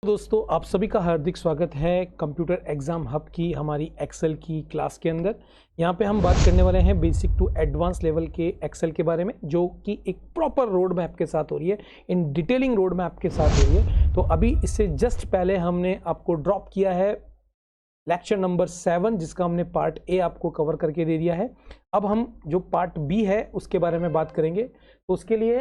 दोस्तों, आप सभी का हार्दिक स्वागत है कंप्यूटर एग्जाम हब की हमारी एक्सेल की क्लास के अंदर। यहाँ पे हम बात करने वाले हैं बेसिक टू एडवांस लेवल के एक्सेल के बारे में, जो कि एक प्रॉपर रोड मैप के साथ हो रही है, इन डिटेलिंग रोड मैप के साथ हो रही है। तो अभी इससे जस्ट पहले हमने आपको ड्रॉप किया है लेक्चर नंबर 7, जिसका हमने पार्ट ए आपको कवर करके दे दिया है। अब हम जो पार्ट बी है उसके बारे में बात करेंगे। तो उसके लिए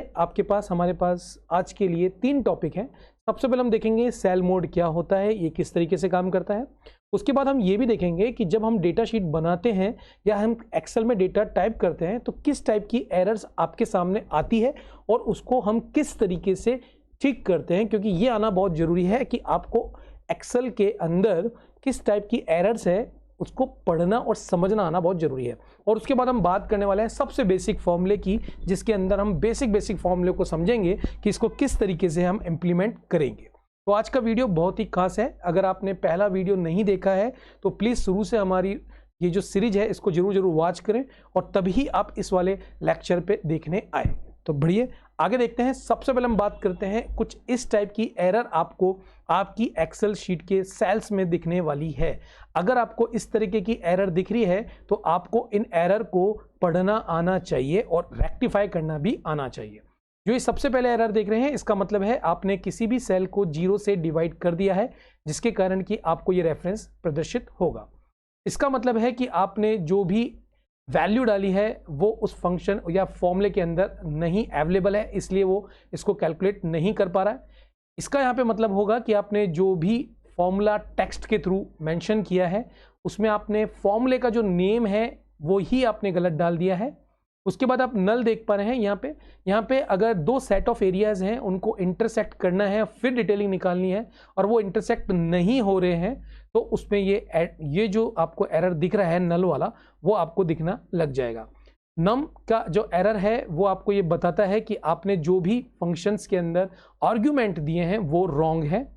हमारे पास आज के लिए 3 टॉपिक हैं। सबसे पहले हम देखेंगे सेल मोड क्या होता है, ये किस तरीके से काम करता है। उसके बाद हम ये भी देखेंगे कि जब हम डेटा शीट बनाते हैं या हम एक्सेल में डेटा टाइप करते हैं तो किस टाइप की एरर्स आपके सामने आती है और उसको हम किस तरीके से ठीक करते हैं, क्योंकि ये आना बहुत ज़रूरी है कि आपको एक्सेल के अंदर किस टाइप की एरर्स है उसको पढ़ना और समझना आना बहुत ज़रूरी है। और उसके बाद हम बात करने वाले हैं सबसे बेसिक फॉर्मूले की, जिसके अंदर हम बेसिक फॉर्मूले को समझेंगे कि इसको किस तरीके से हम इम्प्लीमेंट करेंगे। तो आज का वीडियो बहुत ही खास है। अगर आपने पहला वीडियो नहीं देखा है तो प्लीज़ शुरू से हमारी ये जो सीरीज है इसको जरूर वॉच करें और तभी आप इस वाले लेक्चर पे देखने आए। तो बढ़िए आगे देखते हैं। सबसे पहले हम बात करते हैं कुछ इस टाइप की एरर आपको आपकी एक्सेल शीट के सेल्स में दिखने वाली है। अगर आपको इस तरीके की एरर दिख रही है तो आपको इन एरर को पढ़ना आना चाहिए और रेक्टिफाई करना भी आना चाहिए। जो ये सबसे पहले एरर देख रहे हैं, इसका मतलब है आपने किसी भी सेल को 0 से डिवाइड कर दिया है, जिसके कारण कि आपको ये रेफरेंस प्रदर्शित होगा। इसका मतलब है कि आपने जो भी वैल्यू डाली है वो उस फंक्शन या फॉर्मूले के अंदर नहीं अवेलेबल है, इसलिए वो इसको कैलकुलेट नहीं कर पा रहा है। इसका यहाँ पे मतलब होगा कि आपने जो भी फॉर्मूला टेक्स्ट के थ्रू मेंशन किया है उसमें आपने फॉर्मूले का जो नेम है वो ही आपने गलत डाल दिया है। उसके बाद आप नल देख पा रहे हैं यहाँ पे अगर 2 सेट ऑफ एरियाज हैं उनको इंटरसेक्ट करना है, फिर डिटेलिंग निकालनी है और वो इंटरसेक्ट नहीं हो रहे हैं, तो उसमें ये जो आपको एरर दिख रहा है नल वाला, वो आपको दिखना लग जाएगा। नम का जो एरर है वो आपको ये बताता है कि आपने जो भी फंक्शंस के अंदर आर्ग्यूमेंट दिए हैं वो रॉन्ग है।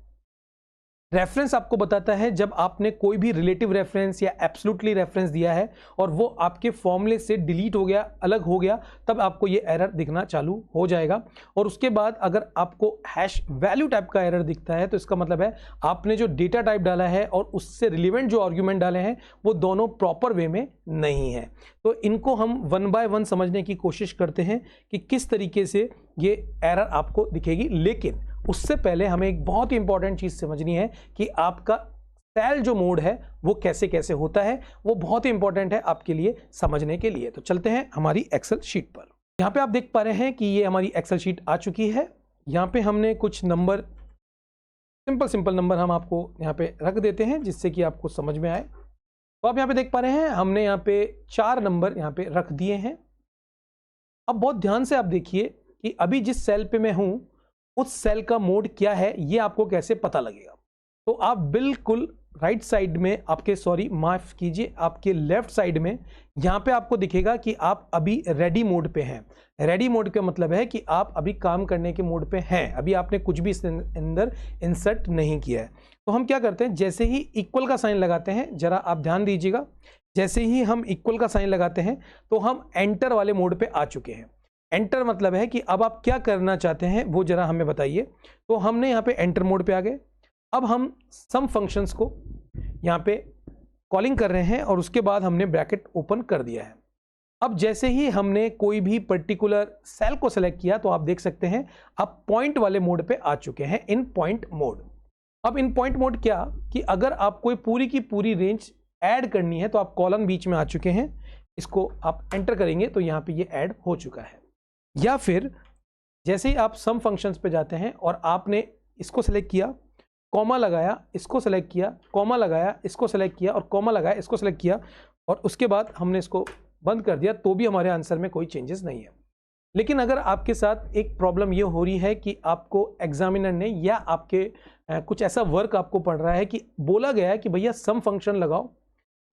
रेफरेंस आपको बताता है जब आपने कोई भी रिलेटिव रेफरेंस या एब्सोल्युटली रेफरेंस दिया है और वो आपके फॉर्मूले से डिलीट हो गया, अलग हो गया, तब आपको ये एरर दिखना चालू हो जाएगा। और उसके बाद अगर आपको हैश वैल्यू टाइप का एरर दिखता है तो इसका मतलब है आपने जो डेटा टाइप डाला है और उससे रिलेवेंट जो आर्ग्यूमेंट डाले हैं वो दोनों प्रॉपर वे में नहीं है। तो इनको हम 1 बाय 1 समझने की कोशिश करते हैं कि किस तरीके से ये एरर आपको दिखेगी। लेकिन उससे पहले हमें एक बहुत ही इंपॉर्टेंट चीज समझनी है कि आपका सेल जो मोड है वो कैसे कैसे होता है, वो बहुत ही इंपॉर्टेंट है आपके लिए समझने के लिए। तो चलते हैं हमारी एक्सेल शीट पर। यहाँ पे आप देख पा रहे हैं कि ये हमारी एक्सेल शीट आ चुकी है। यहाँ पे हमने कुछ नंबर, सिंपल नंबर हम आपको यहाँ पे रख देते हैं जिससे कि आपको समझ में आए। तो आप यहाँ पे देख पा रहे हैं हमने यहाँ पे 4 नंबर यहाँ पे रख दिए हैं। अब बहुत ध्यान से आप देखिए कि अभी जिस सेल पे मैं हूं उस सेल का मोड क्या है, ये आपको कैसे पता लगेगा। तो आप बिल्कुल राइट साइड में माफ कीजिए, आपके लेफ्ट साइड में यहाँ पे आपको दिखेगा कि आप अभी रेडी मोड पे हैं। रेडी मोड का मतलब है कि आप अभी काम करने के मोड पे हैं, अभी आपने कुछ भी इसके अंदर इंसर्ट नहीं किया है। तो हम क्या करते हैं, जैसे ही इक्वल का साइन लगाते हैं, जरा आप ध्यान दीजिएगा, जैसे ही हम इक्वल का साइन लगाते हैं तो हम एंटर वाले मोड पे आ चुके हैं। एंटर मतलब है कि अब आप क्या करना चाहते हैं वो जरा हमें बताइए। तो हमने यहाँ पे एंटर मोड पे आ गए। अब हम सम फंक्शंस को यहाँ पे कॉलिंग कर रहे हैं और उसके बाद हमने ब्रैकेट ओपन कर दिया है। अब जैसे ही हमने कोई भी पर्टिकुलर सेल को सेलेक्ट किया तो आप देख सकते हैं आप पॉइंट वाले मोड पे आ चुके हैं, इन पॉइंट मोड। अब इन पॉइंट मोड क्या कि अगर आप कोई पूरी की पूरी रेंज ऐड करनी है तो आप कॉलम बीच में आ चुके हैं, इसको आप एंटर करेंगे तो यहाँ पे ये ऐड हो चुका है। या फिर जैसे ही आप सम फंक्शंस पे जाते हैं और आपने इसको सेलेक्ट किया, कॉमा लगाया, इसको सेलेक्ट किया, कॉमा लगाया, इसको सेलेक्ट किया और कॉमा लगाया, इसको सेलेक्ट किया और उसके बाद हमने इसको बंद कर दिया, तो भी हमारे आंसर में कोई चेंजेस नहीं है। लेकिन अगर आपके साथ एक प्रॉब्लम ये हो रही है कि आपको एग्जामिनर ने या आपके कुछ ऐसा वर्क आपको पड़ रहा है कि बोला गया है कि भैया सम फंक्शन लगाओ,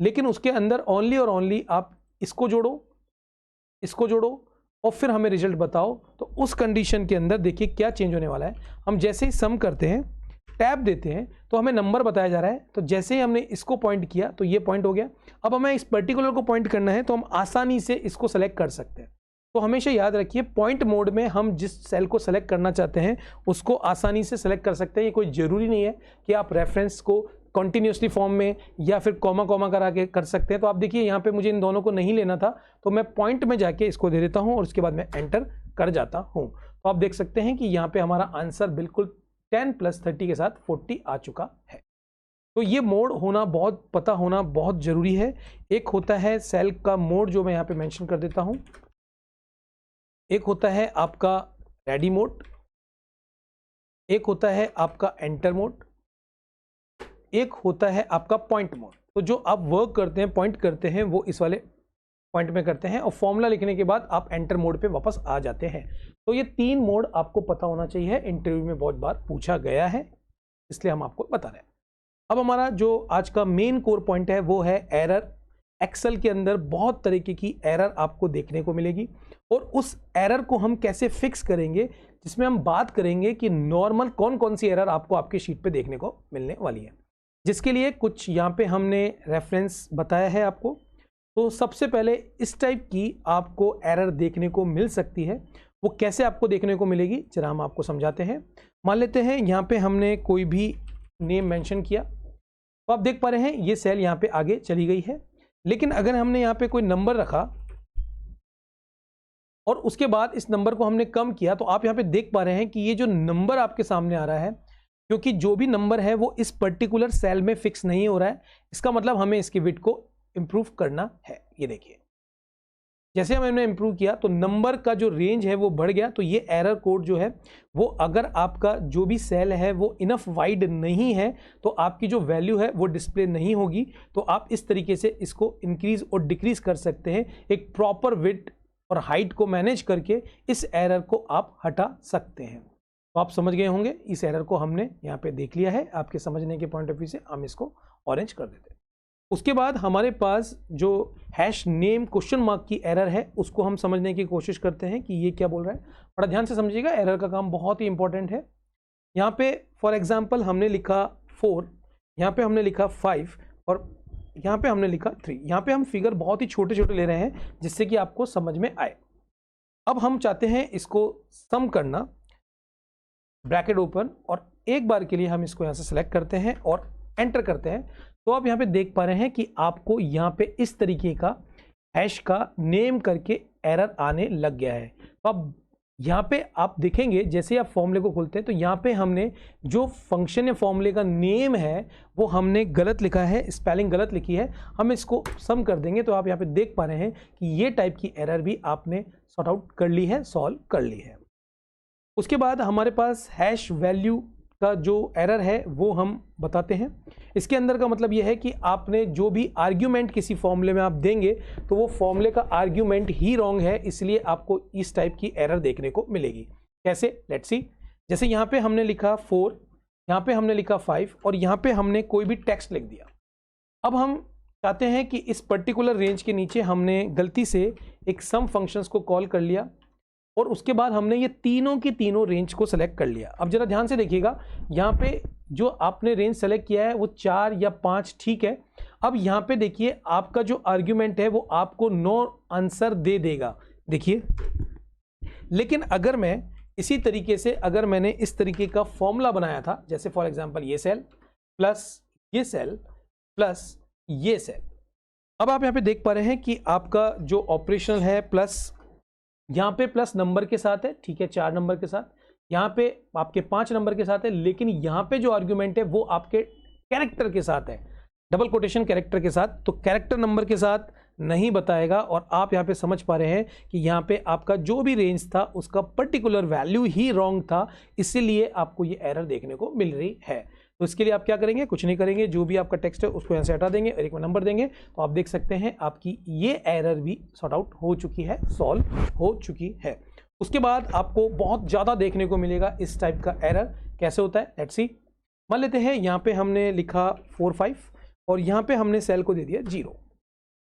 लेकिन उसके अंदर ओनली और ओनली आप इसको जोड़ो और फिर हमें रिजल्ट बताओ, तो उस कंडीशन के अंदर देखिए क्या चेंज होने वाला है। हम जैसे ही सम करते हैं, टैब देते हैं, तो हमें नंबर बताया जा रहा है। तो जैसे ही हमने इसको पॉइंट किया तो ये पॉइंट हो गया। अब हमें इस पर्टिकुलर को पॉइंट करना है तो हम आसानी से इसको सेलेक्ट कर सकते हैं। तो हमेशा याद रखिए पॉइंट मोड में हम जिस सेल को सेलेक्ट करना चाहते हैं उसको आसानी से सेलेक्ट कर सकते हैं। ये कोई ज़रूरी नहीं है कि आप रेफरेंस को कंटिन्यूसली फॉर्म में या फिर कॉमा कॉमा करा के कर सकते हैं। तो आप देखिए यहाँ पे मुझे इन दोनों को नहीं लेना था, तो मैं पॉइंट में जाके इसको दे देता हूँ और उसके बाद मैं एंटर कर जाता हूँ। तो आप देख सकते हैं कि यहाँ पे हमारा आंसर बिल्कुल 10 + 30 के साथ 40 आ चुका है। तो ये मोड होना पता होना बहुत ज़रूरी है। एक होता है सेल का मोड जो मैं यहाँ पे मेंशन कर देता हूँ, एक होता है आपका रेडी मोड, एक होता है आपका एंटर मोड, एक होता है आपका पॉइंट मोड। तो जो आप वर्क करते हैं, पॉइंट करते हैं, वो इस वाले पॉइंट में करते हैं और फॉर्मूला लिखने के बाद आप एंटर मोड पे वापस आ जाते हैं। तो ये 3 मोड आपको पता होना चाहिए, इंटरव्यू में बहुत बार पूछा गया है, इसलिए हम आपको बता रहे हैं। अब हमारा जो आज का मेन कोर पॉइंट है वो है एरर। एक्सेल के अंदर बहुत तरीके की एरर आपको देखने को मिलेगी और उस एरर को हम कैसे फिक्स करेंगे, जिसमें हम बात करेंगे कि नॉर्मल कौन कौन सी एरर आपको आपकी शीट पे देखने को मिलने वाली है। जिसके लिए कुछ यहाँ पे हमने रेफरेंस बताया है आपको। तो सबसे पहले इस टाइप की आपको एरर देखने को मिल सकती है, वो कैसे आपको देखने को मिलेगी जरा हम आपको समझाते हैं। मान लेते हैं यहाँ पे हमने कोई भी नेम मेंशन किया, तो आप देख पा रहे हैं ये सेल यहाँ पे आगे चली गई है। लेकिन अगर हमने यहाँ पे कोई नंबर रखा और उसके बाद इस नंबर को हमने कम किया, तो आप यहाँ पे देख पा रहे हैं कि ये जो नंबर आपके सामने आ रहा है, क्योंकि जो भी नंबर है वो इस पर्टिकुलर सेल में फिक्स नहीं हो रहा है, इसका मतलब हमें इसकी विड्थ को इंप्रूव करना है। ये देखिए जैसे हमने इंप्रूव किया तो नंबर का जो रेंज है वो बढ़ गया। तो ये एरर कोड जो है वो अगर आपका जो भी सेल है वो इनफ वाइड नहीं है तो आपकी जो वैल्यू है वो डिस्प्ले नहीं होगी। तो आप इस तरीके से इसको इंक्रीज और डिक्रीज कर सकते हैं, एक प्रॉपर विड्थ और हाइट को मैनेज करके इस एरर को आप हटा सकते हैं। तो आप समझ गए होंगे, इस एरर को हमने यहाँ पे देख लिया है। आपके समझने के पॉइंट ऑफ व्यू से हम इसको ऑरेंज कर देते हैं। उसके बाद हमारे पास जो हैश नेम क्वेश्चन मार्क की एरर है उसको हम समझने की कोशिश करते हैं कि ये क्या बोल रहा है। बड़ा ध्यान से समझिएगा, एरर का काम बहुत ही इंपॉर्टेंट है। यहाँ पे फॉर एग्जांपल हमने लिखा 4, यहाँ पे हमने लिखा 5 और यहाँ पे हमने लिखा 3। यहाँ पे हम फिगर बहुत ही छोटे छोटे ले रहे हैं जिससे कि आपको समझ में आए। अब हम चाहते हैं इसको सम करना, ब्रैकेट ओपन, और एक बार के लिए हम इसको यहाँ से सेलेक्ट करते हैं और एंटर करते हैं। तो आप यहाँ पे देख पा रहे हैं कि आपको यहाँ पे इस तरीके का हैश का नेम करके एरर आने लग गया है। तो अब यहाँ पे आप देखेंगे जैसे आप फॉर्मूले को खोलते हैं तो यहाँ पे हमने जो फंक्शन या फॉर्मूले का नेम है वो हमने गलत लिखा है, स्पेलिंग गलत लिखी है। हम इसको सम कर देंगे तो आप यहाँ पे देख पा रहे हैं कि ये टाइप की एरर भी आपने सॉर्ट आउट कर ली है, सॉल्व कर ली है। उसके बाद हमारे पास हैश वैल्यू का जो एरर है वो हम बताते हैं। इसके अंदर का मतलब यह है कि आपने जो भी आर्ग्यूमेंट किसी फॉर्मूले में आप देंगे तो वो फॉर्मूले का आर्ग्यूमेंट ही रॉन्ग है, इसलिए आपको इस टाइप की एरर देखने को मिलेगी। कैसे, लेट्स सी। जैसे यहाँ पे हमने लिखा 4, यहाँ पे हमने लिखा 5 और यहाँ पे हमने कोई भी टेक्स्ट लिख दिया। अब हम चाहते हैं कि इस पर्टिकुलर रेंज के नीचे हमने गलती से एक सम फंक्शंस को कॉल कर लिया और उसके बाद हमने ये तीनों की तीनों रेंज को सेलेक्ट कर लिया। अब जरा ध्यान से देखिएगा, यहाँ पे जो आपने रेंज सेलेक्ट किया है वो 4 या 5 ठीक है। अब यहाँ पे देखिए आपका जो आर्ग्यूमेंट है वो आपको नो आंसर दे देगा, देखिए। लेकिन अगर मैं इसी तरीके से अगर मैंने इस तरीके का फॉर्मूला बनाया था, जैसे फॉर एग्जांपल ये सेल प्लस ये सेल प्लस ये सेल, अब आप यहाँ पे देख पा रहे हैं कि आपका जो ऑपरेशन है प्लस यहाँ पे प्लस नंबर के साथ है, ठीक है, 4 नंबर के साथ, यहाँ पे आपके 5 नंबर के साथ है, लेकिन यहाँ पे जो आर्ग्यूमेंट है वो आपके कैरेक्टर के साथ है, डबल कोटेशन कैरेक्टर के साथ। तो कैरेक्टर नंबर के साथ नहीं बताएगा और आप यहाँ पे समझ पा रहे हैं कि यहाँ पे आपका जो भी रेंज था उसका पर्टिकुलर वैल्यू ही रॉन्ग था, इसीलिए आपको ये एरर देखने को मिल रही है। तो इसके लिए आप क्या करेंगे, कुछ नहीं करेंगे, जो भी आपका टेक्स्ट है उसको यहाँ से हटा देंगे और एक नंबर देंगे। तो आप देख सकते हैं आपकी ये एरर भी सॉर्ट आउट हो चुकी है, सॉल्व हो चुकी है। उसके बाद आपको बहुत ज़्यादा देखने को मिलेगा इस टाइप का एरर। कैसे होता है, लेट्स सी। मान लेते हैं यहाँ पे हमने लिखा 4 5 और यहाँ पे हमने सेल को दे दिया 0।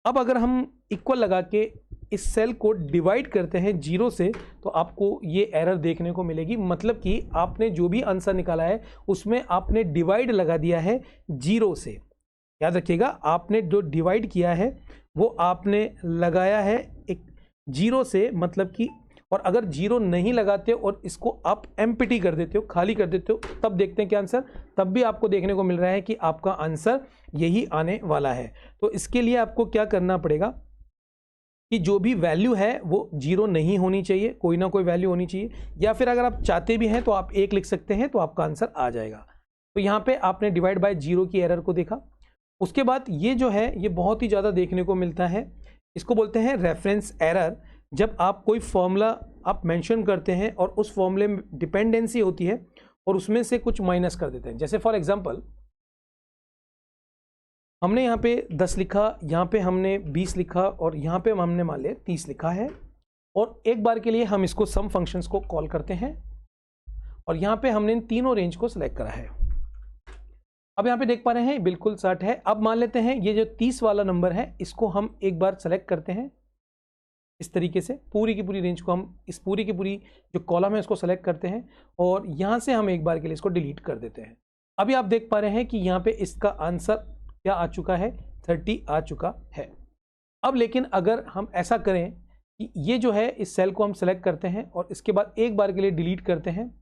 अब अगर हम इक्वल लगा के इस सेल को डिवाइड करते हैं 0 से तो आपको ये एरर देखने को मिलेगी। मतलब कि आपने जो भी आंसर निकाला है उसमें आपने डिवाइड लगा दिया है 0 से। याद रखिएगा, आपने जो डिवाइड किया है वो आपने लगाया है एक जीरो से मतलब कि, और अगर जीरो नहीं लगाते और इसको आप एम्प्टी कर देते हो, खाली कर देते हो, तब देखते हैं क्या आंसर, तब भी आपको देखने को मिल रहा है कि आपका आंसर यही आने वाला है। तो इसके लिए आपको क्या करना पड़ेगा कि जो भी वैल्यू है वो जीरो नहीं होनी चाहिए, कोई ना कोई वैल्यू होनी चाहिए, या फिर अगर आप चाहते भी हैं तो आप 1 लिख सकते हैं, तो आपका आंसर आ जाएगा। तो यहाँ पे आपने डिवाइड बाय जीरो की एरर को देखा। उसके बाद ये जो है ये बहुत ही ज़्यादा देखने को मिलता है, इसको बोलते हैं रेफरेंस एरर। जब आप कोई फॉर्मूला आप मेंशन करते हैं और उस फॉर्मूले में डिपेंडेंसी होती है और उसमें से कुछ माइनस कर देते हैं। जैसे फॉर एग्जांपल हमने यहाँ पे 10 लिखा, यहाँ पे हमने 20 लिखा और यहाँ पे हमने मान लिया 30 लिखा है, और एक बार के लिए हम इसको सम फंक्शंस को कॉल करते हैं और यहाँ पे हमने इन तीनों रेंज को सिलेक्ट करा है। अब यहाँ पे देख पा रहे हैं बिल्कुल 60 है। अब मान लेते हैं ये जो 30 वाला नंबर है इसको हम एक बार सेलेक्ट करते हैं इस तरीके से, पूरी की पूरी रेंज को हम, इस पूरी की पूरी जो कॉलम है उसको सेलेक्ट करते हैं और यहाँ से हम एक बार के लिए इसको डिलीट कर देते हैं। अभी आप देख पा रहे हैं कि यहाँ पे इसका आंसर क्या आ चुका है, 30 आ चुका है। अब लेकिन अगर हम ऐसा करें कि ये जो है इस सेल को हम सेलेक्ट करते हैं और इसके बाद एक बार के लिए डिलीट करते हैं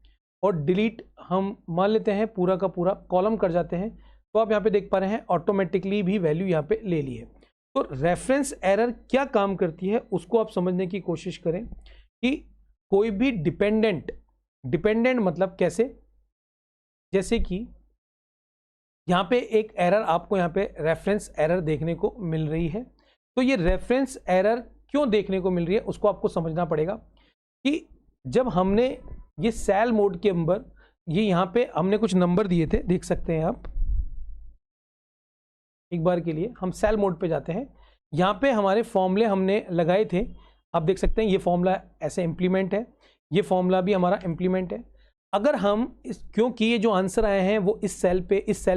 और डिलीट हम मान लेते हैं पूरा का पूरा कॉलम कर जाते हैं, तो आप यहाँ पे देख पा रहे हैं ऑटोमेटिकली भी वैल्यू यहाँ पे ले ली है। तो रेफरेंस एरर क्या काम करती है उसको आप समझने की कोशिश करें कि कोई भी डिपेंडेंट मतलब कैसे, जैसे कि यहाँ पे एक एरर आपको यहाँ पे रेफरेंस एरर देखने को मिल रही है। तो ये रेफरेंस एरर क्यों देखने को मिल रही है उसको आपको समझना पड़ेगा कि जब हमने ये सेल मोड के अंदर, ये यहाँ पे हमने कुछ नंबर दिए थे, देख सकते हैं आप, एक बार के लिए हम सेल मोड पे जाते हैं, यहाँ पे हमारे फॉर्मूले हमने लगाए थे, आप देख सकते हैं ये फॉर्मूला ऐसे इंप्लीमेंट है, ये फॉर्मूला भी हमारा इंप्लीमेंट है। अगर हम क्योंकि ये जो आंसर आए हैं वो इस सेल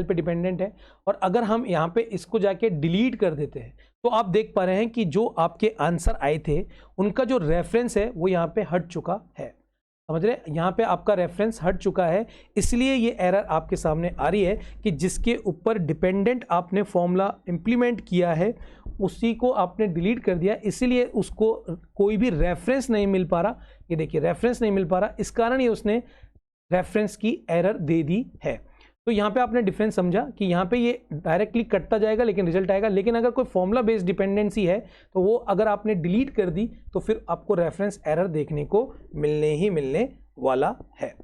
पे डिपेंडेंट है, और अगर हम यहाँ पे इसको जाके डिलीट कर देते हैं तो आप देख पा रहे हैं कि जो आपके आंसर आए थे उनका जो रेफरेंस है वो यहाँ पे हट चुका है। समझ रहे, यहाँ पे आपका रेफरेंस हट चुका है, इसलिए ये एरर आपके सामने आ रही है कि जिसके ऊपर डिपेंडेंट आपने फॉर्मूला इंप्लीमेंट किया है उसी को आपने डिलीट कर दिया, इसीलिए उसको कोई भी रेफरेंस नहीं मिल पा रहा। ये देखिए रेफरेंस नहीं मिल पा रहा, इस कारण ये उसने रेफरेंस की एरर दे दी है। तो यहाँ पे आपने डिफरेंस समझा कि यहाँ पे ये डायरेक्टली कटता जाएगा लेकिन रिजल्ट आएगा, लेकिन अगर कोई फॉर्मूला बेस्ड डिपेंडेंसी है तो वो अगर आपने डिलीट कर दी तो फिर आपको रेफरेंस एरर देखने को मिलने वाला है।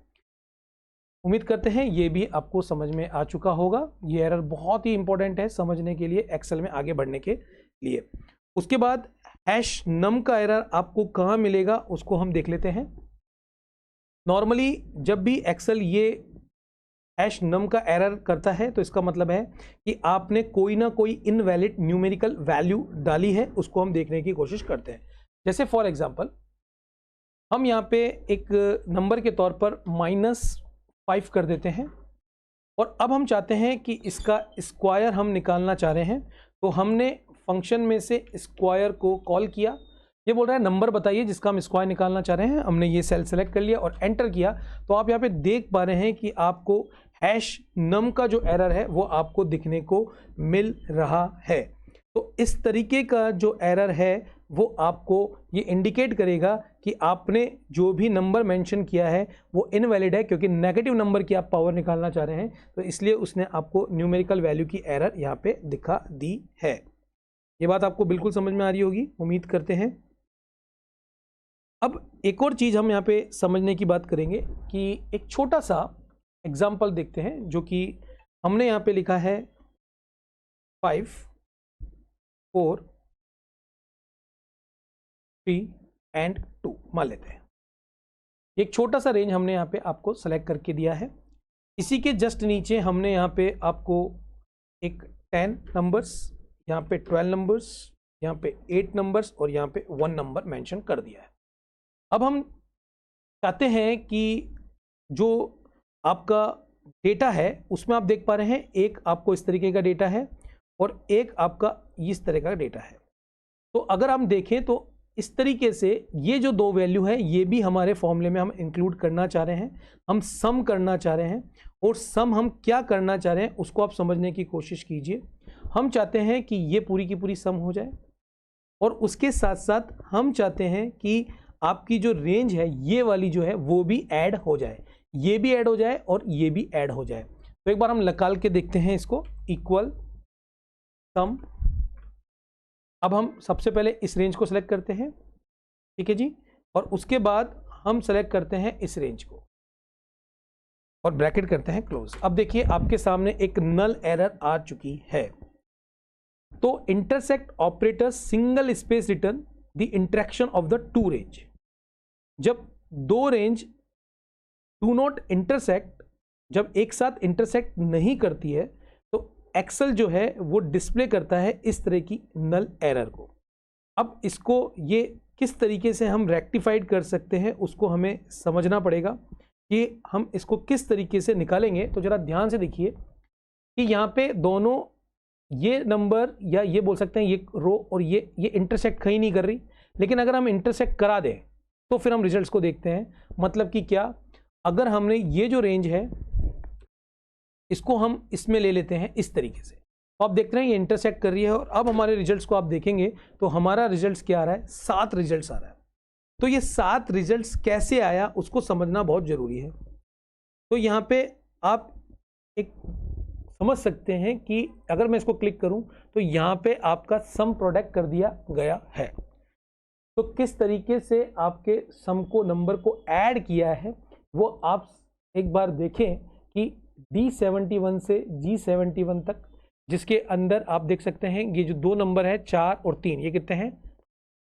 उम्मीद करते हैं ये भी आपको समझ में आ चुका होगा। ये एरर बहुत ही इंपॉर्टेंट है समझने के लिए, एक्सेल में आगे बढ़ने के लिए। उसके बाद #num का एरर आपको कहाँ मिलेगा उसको हम देख लेते हैं। नॉर्मली जब भी एक्सेल ये #num का एरर करता है तो इसका मतलब है कि आपने कोई ना कोई इनवैलिड न्यूमेरिकल वैल्यू डाली है, उसको हम देखने की कोशिश करते हैं। जैसे फॉर एग्जांपल हम यहाँ पे एक नंबर के तौर पर -5 कर देते हैं और अब हम चाहते हैं कि इसका स्क्वायर हम निकालना चाह रहे हैं, तो हमने फंक्शन में से स्क्वायर को कॉल किया। ये बोल रहा है नंबर बताइए जिसका हम स्क्वायर निकालना चाह रहे हैं, हमने ये सेल सेलेक्ट कर लिया और एंटर किया, तो आप यहाँ पे देख पा रहे हैं कि आपको #num का जो एरर है वो आपको दिखने को मिल रहा है। तो इस तरीके का जो एरर है वो आपको ये इंडिकेट करेगा कि आपने जो भी नंबर मेंशन किया है वो इनवैलिड है, क्योंकि नेगेटिव नंबर की आप पावर निकालना चाह रहे हैं, तो इसलिए उसने आपको न्यूमेरिकल वैल्यू की एरर यहाँ पे दिखा दी है। ये बात आपको बिल्कुल समझ में आ रही होगी, उम्मीद करते हैं। अब एक और चीज़ हम यहाँ पे समझने की बात करेंगे कि एक छोटा सा एग्जाम्पल देखते हैं, जो कि हमने यहाँ पे लिखा है 5 4 3 एंड 2 मान लेते हैं। एक छोटा सा रेंज हमने यहाँ पे आपको सेलेक्ट करके दिया है। इसी के जस्ट नीचे हमने यहाँ पे आपको एक 10 नंबर्स, यहाँ पे 12 नंबर्स, यहाँ पे 8 नंबर्स और यहाँ पे 1 नंबर मेंशन कर दिया है। अब हम चाहते हैं कि जो आपका डेटा है उसमें आप देख पा रहे हैं एक आपको इस तरीके का डेटा है और एक आपका इस तरह का डेटा है। तो अगर हम देखें तो इस तरीके से ये जो दो वैल्यू है ये भी हमारे फॉर्मूले में हम इंक्लूड करना चाह रहे हैं, हम सम करना चाह रहे हैं। और सम हम क्या करना चाह रहे हैं उसको आप समझने की कोशिश कीजिए। हम चाहते हैं कि ये पूरी की पूरी सम हो जाए, और उसके साथ साथ हम चाहते हैं कि आपकी जो रेंज है ये वाली जो है वो भी ऐड हो जाए, ये भी ऐड हो जाए और ये भी ऐड हो जाए। तो एक बार हम निकाल के देखते हैं इसको, इक्वल सम। अब हम सबसे पहले इस रेंज को सिलेक्ट करते हैं, ठीक है जी, और उसके बाद हम सेलेक्ट करते हैं इस रेंज को और ब्रैकेट करते हैं क्लोज। अब देखिए आपके सामने एक नल एरर आ चुकी है। तो intersect operator single space return the interaction of the two range. जब दो रेंज डू नॉट इंटरसेक्ट, जब एक साथ इंटरसेक्ट नहीं करती है तो एक्सेल जो है वो डिस्प्ले करता है इस तरह की नल एरर को। अब इसको ये किस तरीके से हम रेक्टिफाइड कर सकते हैं उसको हमें समझना पड़ेगा कि हम इसको किस तरीके से निकालेंगे। तो जरा ध्यान से देखिए कि यहाँ पे दोनों ये नंबर या ये बोल सकते हैं ये रो और ये इंटरसेक्ट कहीं नहीं कर रही, लेकिन अगर हम इंटरसेक्ट करा दें तो फिर हम रिजल्ट्स को देखते हैं। मतलब कि क्या, अगर हमने ये जो रेंज है इसको हम इसमें ले लेते हैं इस तरीके से, तो आप देख रहे हैं ये इंटरसेक्ट कर रही है। और अब हमारे रिजल्ट्स को आप देखेंगे तो हमारा रिजल्ट्स क्या आ रहा है, 7 रिजल्ट्स आ रहा है। तो ये 7 रिजल्ट्स कैसे आया उसको समझना बहुत जरूरी है। तो यहाँ पे आप एक समझ सकते हैं कि अगर मैं इसको क्लिक करूं तो यहाँ पे आपका सम प्रोडक्ट कर दिया गया है। तो किस तरीके से आपके सम को, नंबर को ऐड किया है वो आप एक बार देखें कि D71 से G71 तक, जिसके अंदर आप देख सकते हैं ये जो दो नंबर है 4 और 3, ये कितने हैं,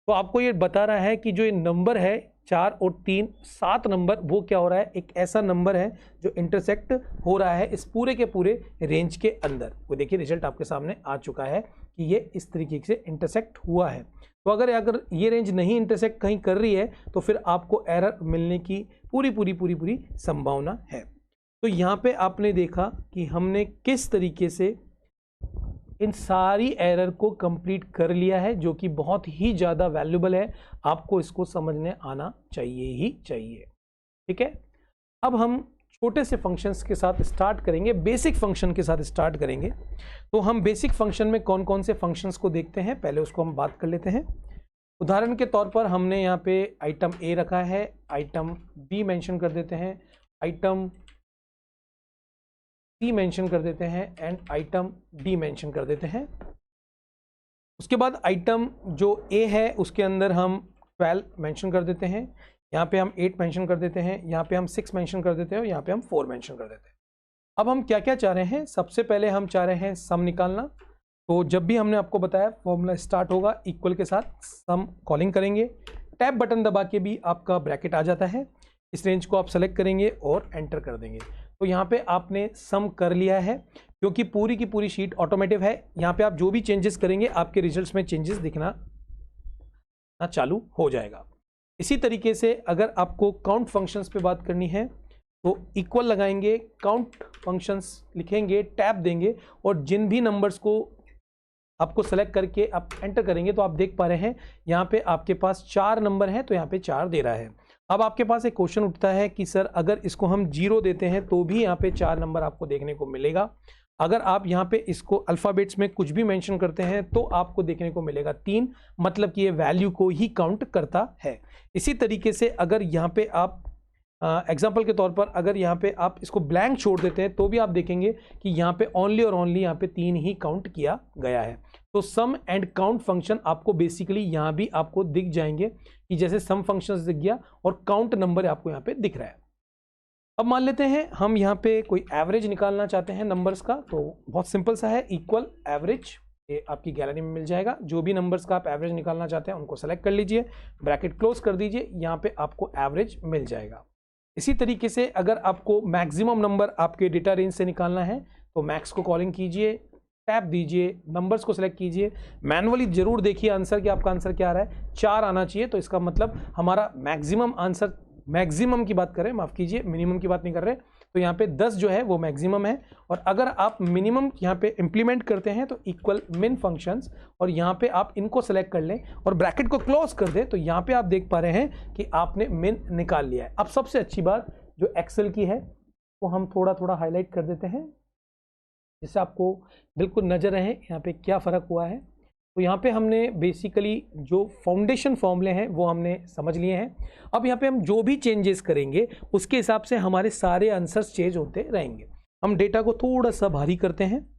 तो आपको ये बता रहा है कि जो ये नंबर है 4 और 3, 7 नंबर, वो क्या हो रहा है, एक ऐसा नंबर है जो इंटरसेक्ट हो रहा है इस पूरे के पूरे रेंज के अंदर। वो देखिए रिजल्ट आपके सामने आ चुका है कि ये इस तरीके से इंटरसेक्ट हुआ है। तो अगर ये रेंज नहीं इंटरसेक्ट कहीं कर रही है तो फिर आपको एरर मिलने की पूरी संभावना है। तो यहाँ पे आपने देखा कि हमने किस तरीके से इन सारी एरर को कंप्लीट कर लिया है, जो कि बहुत ही ज़्यादा वैल्यूबल है। आपको इसको समझने आना चाहिए ही चाहिए, ठीक है। अब हम छोटे से फंक्शंस के साथ स्टार्ट करेंगे, बेसिक फंक्शन के साथ स्टार्ट करेंगे। तो हम बेसिक फंक्शन में कौन कौन से फंक्शंस को देखते हैं, पहले उसको हम बात कर लेते हैं। उदाहरण के तौर पर हमने यहाँ पे आइटम ए रखा है, आइटम बी मेंशन कर देते हैं, आइटम सी मेंशन कर देते हैं एंड आइटम डी मेंशन कर देते हैं। उसके बाद आइटम जो ए है उसके अंदर हम 12 मेंशन कर देते हैं, यहाँ पे हम 8 मेंशन कर देते हैं, यहाँ पे हम 6 मेंशन कर देते हैं और यहाँ पे हम 4 मेंशन कर देते हैं। अब हम क्या क्या चाह रहे हैं, सबसे पहले हम चाह रहे हैं सम निकालना। तो जब भी हमने आपको बताया फॉर्मूला स्टार्ट होगा इक्वल के साथ सम कॉलिंग करेंगे, टैब बटन दबा के भी आपका ब्रैकेट आ जाता है। इस रेंज को आप सेलेक्ट करेंगे और एंटर कर देंगे। तो यहाँ पे आपने सम कर लिया है, क्योंकि पूरी की पूरी शीट ऑटोमेटिव है। यहाँ पे आप जो भी चेंजेस करेंगे आपके रिजल्ट्स में चेंजेस दिखना चालू हो जाएगा। इसी तरीके से अगर आपको काउंट फंक्शंस पे बात करनी है तो इक्वल लगाएंगे, काउंट फंक्शंस लिखेंगे, टैब देंगे और जिन भी नंबर्स को आपको सेलेक्ट करके आप एंटर करेंगे तो आप देख पा रहे हैं यहाँ पे आपके पास 4 नंबर है, तो यहाँ पे 4 दे रहा है। अब आपके पास एक क्वेश्चन उठता है कि सर अगर इसको हम 0 देते हैं तो भी यहाँ पे 4 नंबर आपको देखने को मिलेगा। अगर आप यहाँ पे इसको अल्फ़ाबेट्स में कुछ भी मेंशन करते हैं तो आपको देखने को मिलेगा 3, मतलब कि ये वैल्यू को ही काउंट करता है। इसी तरीके से अगर यहाँ पे आप एग्जाम्पल के तौर पर अगर यहाँ पे आप इसको ब्लैंक छोड़ देते हैं तो भी आप देखेंगे कि यहाँ पे ओनली और ओनली यहाँ पे 3 ही काउंट किया गया है। तो सम एंड काउंट फंक्शन आपको बेसिकली यहाँ भी आपको दिख जाएंगे कि जैसे सम फंक्शन दिख गया और काउंट नंबर आपको यहाँ पे दिख रहा है। अब मान लेते हैं हम यहाँ पे कोई एवरेज निकालना चाहते हैं नंबर्स का, तो बहुत सिंपल सा है, इक्वल एवरेज, ये आपकी गैलरी में मिल जाएगा। जो भी नंबर्स का आप एवरेज निकालना चाहते हैं उनको सेलेक्ट कर लीजिए, ब्रैकेट क्लोज कर दीजिए, यहाँ पे आपको एवरेज मिल जाएगा। इसी तरीके से अगर आपको मैक्सिमम नंबर आपके डेटा रेंज से निकालना है तो मैक्स को कॉलिंग कीजिए, टैब दीजिए, नंबर्स को सिलेक्ट कीजिए, मैनुअली जरूर देखिए आंसर कि आपका आंसर क्या आ रहा है, 4 आना चाहिए। तो इसका मतलब हमारा मैक्सिमम आंसर, मैक्सिमम की बात करें, माफ कीजिए मिनिमम की बात नहीं कर रहे, तो यहाँ पे 10 जो है वो मैक्सिमम है। और अगर आप मिनिमम यहाँ पे इंप्लीमेंट करते हैं तो इक्वल मिन फंक्शंस, और यहाँ पे आप इनको सेलेक्ट कर लें और ब्रैकेट को क्लोज कर दें, तो यहाँ पे आप देख पा रहे हैं कि आपने मिन निकाल लिया है। अब सबसे अच्छी बात जो एक्सेल की है वो हम थोड़ा थोड़ा हाईलाइट कर देते हैं जिससे आपको बिल्कुल नजर रहे यहाँ पे क्या फ़र्क हुआ है। तो यहाँ पे हमने बेसिकली जो फाउंडेशन फॉर्मूले हैं वो हमने समझ लिए हैं। अब यहाँ पे हम जो भी चेंजेस करेंगे उसके हिसाब से हमारे सारे आंसर्स चेंज होते रहेंगे। हम डेटा को थोड़ा सा भारी करते हैं।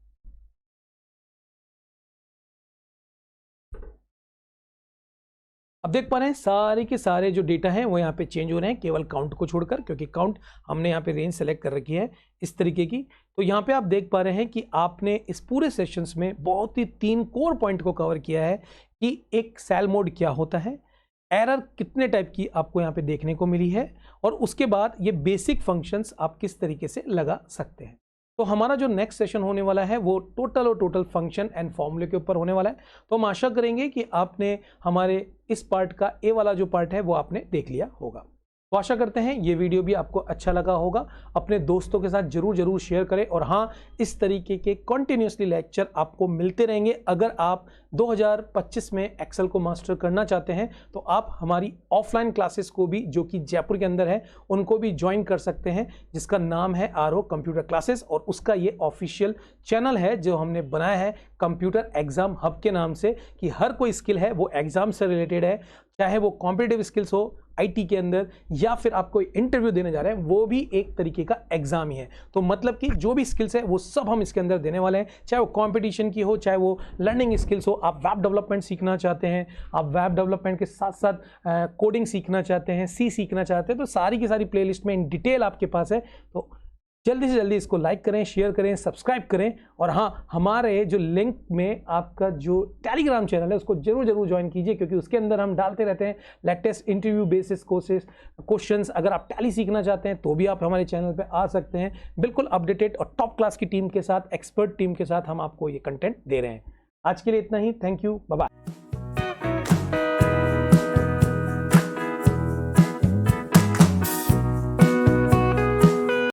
अब देख पा रहे हैं सारे के सारे जो डेटा हैं वो यहाँ पे चेंज हो रहे हैं, केवल काउंट को छोड़कर, क्योंकि काउंट हमने यहाँ पे रेंज सेलेक्ट कर रखी है इस तरीके की। तो यहाँ पे आप देख पा रहे हैं कि आपने इस पूरे सेशंस में बहुत ही 3 कोर पॉइंट को कवर किया है कि एक सेल मोड क्या होता है, एरर कितने टाइप की आपको यहाँ पे देखने को मिली है, और उसके बाद ये बेसिक फंक्शंस आप किस तरीके से लगा सकते हैं। तो हमारा जो नेक्स्ट सेशन होने वाला है वो टोटल फंक्शन एंड फॉर्मूले के ऊपर होने वाला है। तो हम आशा करेंगे कि आपने हमारे इस पार्ट का ए वाला जो पार्ट है वो आपने देख लिया होगा। तो आशा करते हैं ये वीडियो भी आपको अच्छा लगा होगा। अपने दोस्तों के साथ जरूर शेयर करें। और हाँ, इस तरीके के कंटिन्यूसली लेक्चर आपको मिलते रहेंगे। अगर आप 2025 में एक्सेल को मास्टर करना चाहते हैं तो आप हमारी ऑफलाइन क्लासेस को भी, जो कि जयपुर के अंदर है, उनको भी ज्वाइन कर सकते हैं, जिसका नाम है आरओ कंप्यूटर क्लासेस। और उसका ये ऑफिशियल चैनल है जो हमने बनाया है कंप्यूटर एग्जाम हब के नाम से, कि हर कोई स्किल है वो एग्जाम से रिलेटेड है, चाहे वो कॉम्पिटिटिव स्किल्स हो आईटी के अंदर, या फिर आप कोई इंटरव्यू देने जा रहे हैं, वो भी एक तरीके का एग्जाम ही है। तो मतलब कि जो भी स्किल्स है वो सब हम इसके अंदर देने वाले हैं, चाहे वो कंपटीशन की हो, चाहे वो लर्निंग स्किल्स हो। आप वेब डेवलपमेंट सीखना चाहते हैं, आप वेब डेवलपमेंट के साथ साथ कोडिंग सीखना चाहते हैं, सी सीखना चाहते हैं, तो सारी की सारी प्लेलिस्ट में इन डिटेल आपके पास है। तो जल्दी से जल्दी इसको लाइक करें, शेयर करें, सब्सक्राइब करें। और हाँ, हमारे जो लिंक में आपका जो टेलीग्राम चैनल है उसको जरूर ज्वाइन कीजिए, क्योंकि उसके अंदर हम डालते रहते हैं latest interview basis courses questions. अगर आप टैली सीखना चाहते हैं तो भी आप हमारे चैनल पे आ सकते हैं, बिल्कुल अपडेटेड और टॉप क्लास की टीम के साथ, एक्सपर्ट टीम के साथ हम आपको ये कंटेंट दे रहे हैं। आज के लिए इतना ही। Thank you, bye bye.